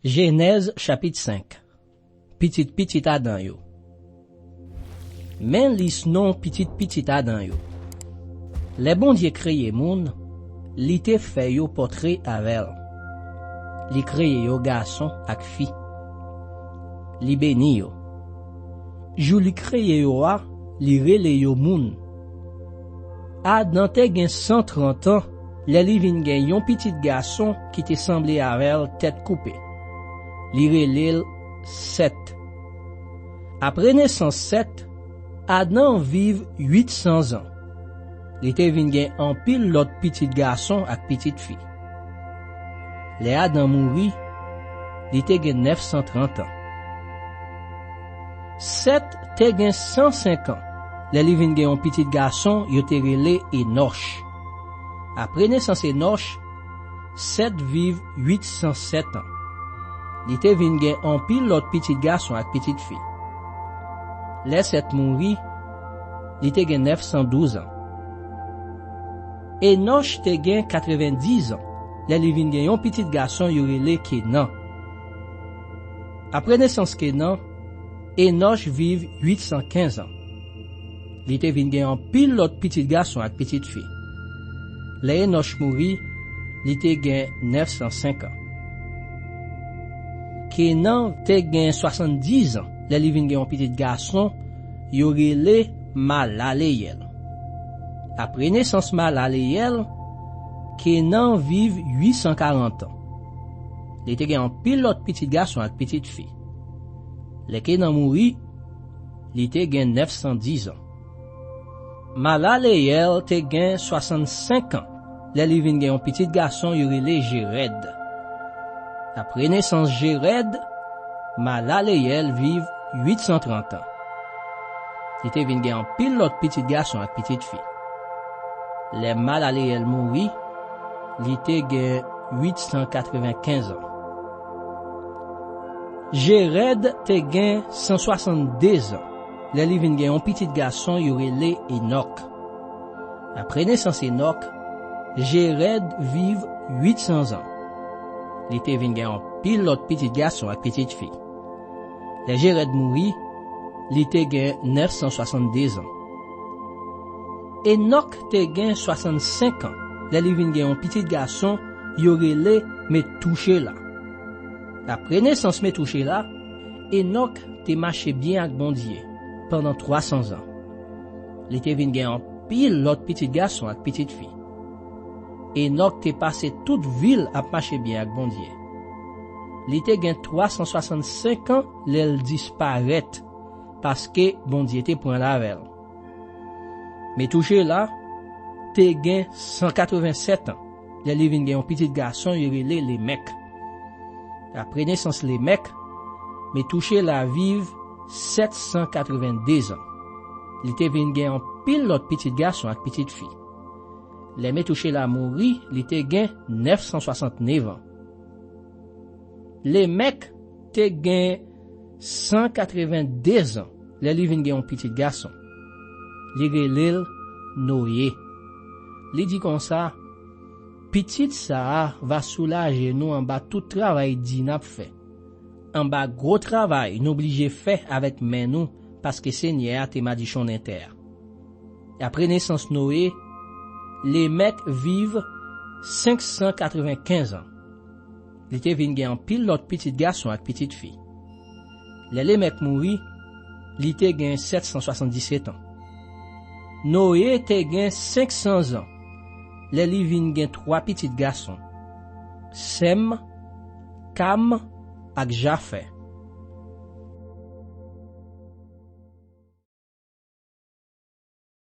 Genèse chapitre 5. Petit Adam yo. Men lis non petit Adam yo. Le bon Dieu créé moun, li te fait yo portrait avec. Li créé yo garçon ak fi. Li béni yo. Jou li créé yo a, li rele yo moun. Adam te gen 130 ans, le li vin gen yon petit garçon qui te semblé avec tête coupée. Li relèl Seth. Après naissance Seth, Adam vive 800 ans. Li te vin gen en pile l'autre petit garçon ak petite fille. Le Adam mouri, li te gen 930 ans. Seth te gen 105 ans. Le li vin gen un petit garçon yo te relé Enoch. Après naissance Enoch, Seth vive 807 ans. Li te vin gen en pile l'autre petit garçon ak petite fille. Le Seth mouri, li te gen 912 ans. Enoch te gen 90 ans. Le li vin gen yon petit garçon yo relé Kenan. Après naissance Kenan, Enoch vive 815 ans. Li te vin gen en pile l'autre petit garçon ak petite fille. Le Enoch mouri, li te gen 905 ans. Kenan te gen 70 ans. Le li vin gen un petit garçon, yo relé Malaleel. Après naissance Malaleel, Kenan vive 840 ans. Li te gen un pile l'autre petit garçon ak petite fille. Le Kenan mouri, li te gen 910 ans. Malaleel te gen 65 ans. Le li vin gen un petit garçon yo relé Jéred. Après naissance Jéred, Malaleel vive 830 ans. Li te vin gen en pile l'autre petit garçon ak petite fille. Le Malaleel mouri, li te gen 895 ans. Jéred te gen 162 ans. Le li vin gen un petit garçon yo relé Enoch. Après naissance Enoch, Jéred vive 800 ans. Li te vin gen en pile l'autre petit garçon ak petite fille. Le Jéred mouri, li te gen 962 ans. Enoch te gen 65 ans. Le li vin gen un petit garçon yo relé Metouchéla. Après naissance Metouchéla, Enoch te marché bien ak bon Dieu pendant 300 ans. Li te vin gen en pile l'autre petit garçon ak petite fille. Enoch te passé toute ville à marcher bien avec bon Dieu. Li te gen 365 ans, l'el disparaît parce que bon Dieu te prend la vel. Mais touché là, te gen 187 ans. Le li vin gen un petit garçon yo relé les mecs. Après naissance les mecs, mais touché la vive 782 ans. Li te vin gen en pile l'autre petit garçon ak petite fille. Le Metouchéla mouri, li te gen 969 ans. Le mec te gen 182 ans. Le li vin gen un petit garçon. Li relèl Noé. Li di kon sa, petit sa va soulager nous en bas tout travail di nap fait. En bas gros travail nous obligé fait avec main nous parce que Seigneur te m'a dit chon inter. Après naissance Noé, les mecs vivent 595 ans. Li te vin gen en pile l'autre petit garçon ak petite fille. Les mecs mouri, li te gen 777 ans. Noé te gen 500 ans. Li vin gen 3 petits garçons. Sem, Cam ak Japhet.